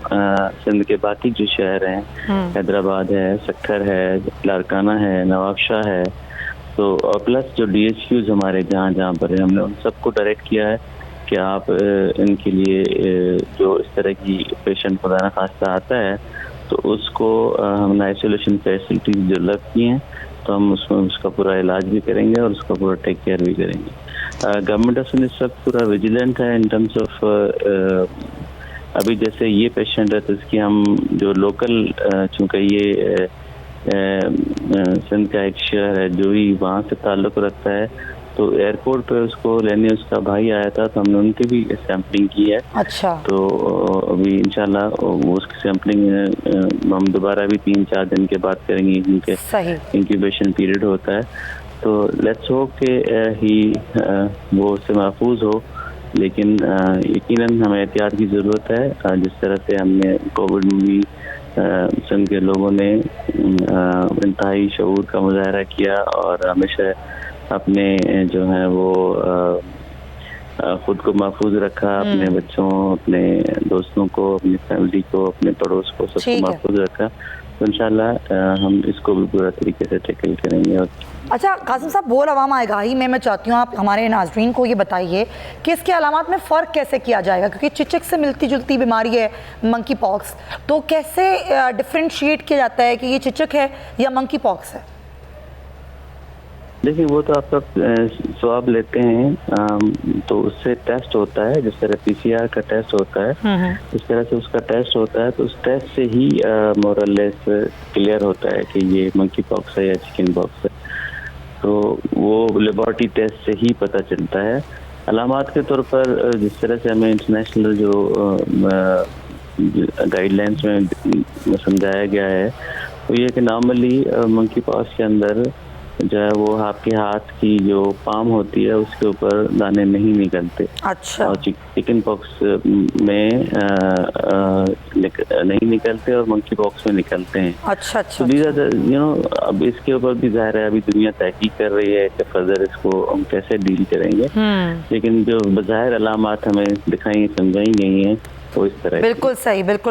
सिंध के बाकी जो शहर हैं, हैदराबाद है, सक्खर है, लारकाना है, नवाबशाह है, तो प्लस जो DHQs हमारे जहाँ पर है, हमने उन सबको डायरेक्ट किया है कि आप इनके लिए जो इस तरह की पेशेंट खुदा न खास्ता आता है तो उसको हमने आइसोलेशन फैसिलिटीज डेवलप की हैं, तो हम उसमें उसका पूरा इलाज भी करेंगे और उसका पूरा टेक केयर भी करेंगे। गवर्नमेंट ऑफ सिंध इस वक्त पूरा विजिलेंट है इन टर्म्स ऑफ अभी जैसे ये पेशेंट है तो इसकी हम जो लोकल चूँकि ये सिंध का एक शहर है जो ही वहाँ से ताल्लुक़ रखता है, तो एयरपोर्ट पे उसको लेने उसका भाई आया था तो हमने उनकी भी सैम्पलिंग की है। अच्छा। तो अभी इंशाल्लाह उसकी सैम्पलिंग हम दोबारा भी 3-4 दिन के बाद करेंगे क्योंकि इंक्यूबेशन पीरियड होता है। तो लेट्स होप कि वो उससे महफूज हो, लेकिन यकीनन हमें एहतियात की ज़रूरत है। जिस तरह से हमने कोविड में भी सिंध के लोगों ने इंतहाई शऊर का मुजाहरा किया और हमेशा अपने जो है वो खुद को महफूज रखा, अपने बच्चों, अपने दोस्तों को, अपनी फैमिली को, अपने पड़ोस को, सबको महफूज रखा। तो इंशाल्लाह हम इसको भी पूरा तरीके से टैकल करेंगे। और अच्छा कासिम साहब, बोल अवाम आगाही में मैं चाहती हूँ आप हमारे नाजरीन को ये बताइए कि इसके अलामात में फ़र्क कैसे किया जाएगा, क्योंकि चिचक से मिलती जुलती बीमारी है मंकी पॉक्स, तो कैसे डिफ्रेंशिएट किया जाता है कि ये चिचक है या मंकी पॉक्स है? देखिए, वो तो आपका स्वाब लेते हैं तो उससे टेस्ट होता है, जिस तरह PCR का टेस्ट होता है इस तरह से उसका टेस्ट होता है, तो उस टेस्ट से ही मोरलेस क्लियर होता है कि ये मंकी पॉक्स है या चिकन पॉक्स है। तो वो लेबोरेटरी टेस्ट से ही पता चलता है। अलामात के तौर पर जिस तरह से हमें इंटरनेशनल जो गाइडलाइंस में समझाया गया है वो ये कि नॉर्मली मंकी पॉक्स के अंदर जो है वो आपके हाथ की जो पाम होती है उसके ऊपर दाने नहीं निकलते। अच्छा। और चिकन पॉक्स में नहीं निकलते और मंकी पॉक्स में निकलते हैं। अच्छा। तो अब इसके ऊपर भी जाहिर है अभी दुनिया तहकीक कर रही है कि फर्दर इसको हम कैसे डील करेंगे, लेकिन जो बज़ाहिर अलामात हमें दिखाई समझाई गई हैं वो इस तरह। बिल्कुल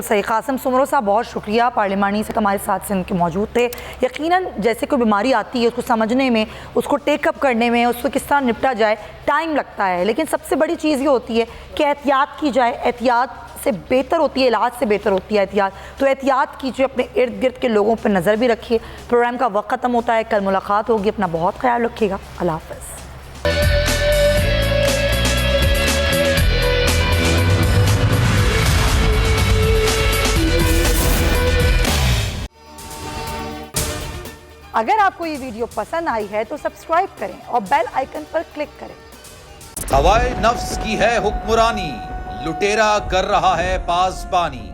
सही। कासिम सुमरो साहब, बहुत शुक्रिया, पार्लिमानी से हमारे साथ सिंध के मौजूद थे। यकीनन जैसे कोई बीमारी आती है उसको समझने में, उसको टेकअप करने में, उसको किस तरह निपटा जाए टाइम लगता है, लेकिन सबसे बड़ी चीज़ ये होती है कि एहतियात की जाए, एहतियात से बेहतर होती है, इलाज से बेहतर होती है एहतियात। तो एहतियात कीजिए, अपने इर्द गिर्द के लोगों पर नज़र भी रखिए। प्रोग्राम का वक्त ख़त्म होता है, कल मुलाकात होगी, अपना बहुत ख्याल रखिएगा। अल्लाह हाफ़िज़। अगर आपको ये वीडियो पसंद आई है तो सब्सक्राइब करें और बेल आइकन पर क्लिक करें। हवाए नफ्स की है हुक्मरानी, लुटेरा कर रहा है पासबानी।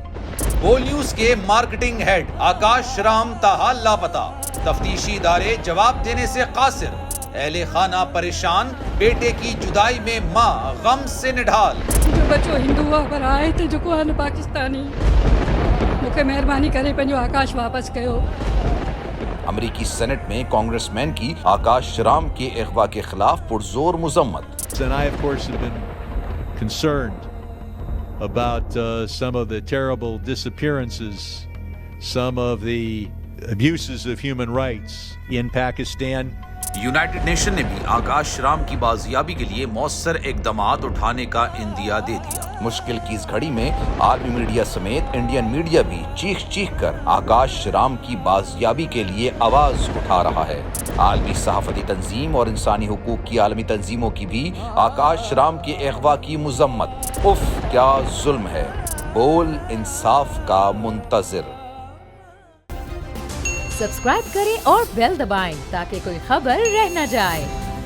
बोल न्यूज के मार्केटिंग हेड आकाश राम ताहा लापता, तफ्तीशी इदारे जवाब देने से कासिर। अहले खाना परेशान, बेटे की जुदाई में माँ गम से निढाल। जो बच्चो हिंदू हुआ पर आए थे जो को पाकिस्तानी, मुझे मेहरबानी करे पंहिंजो आकाश वापस कयो। अमेरिकी सेनेट में कांग्रेसमैन की आकाश राम के अगवा के खिलाफ पुरजोर मुजम्मत। And I, of course, have been concerned about some of the terrible disappearances, some of the abuses of human rights in Pakistan. United nation ने भी आकाश राम की बाजियाबी के लिए मौसर इकदामात उठाने का इंदिया दे दिया। मुश्किल की इस घड़ी में आर्मी मीडिया समेत इंडियन मीडिया भी चीख चीख कर आकाश राम की बाजियाबी के लिए आवाज उठा रहा है। आलमी सहाफती तंजीम और इंसानी हुकूक की आलमी तंजीमों की भी आकाश राम के अगवा की मुजम्मत। उफ क्या जुल्म है, बोल इंसाफ का मुंतजिर। सब्सक्राइब करें और बेल दबाएं ताकि कोई खबर रह न जाए।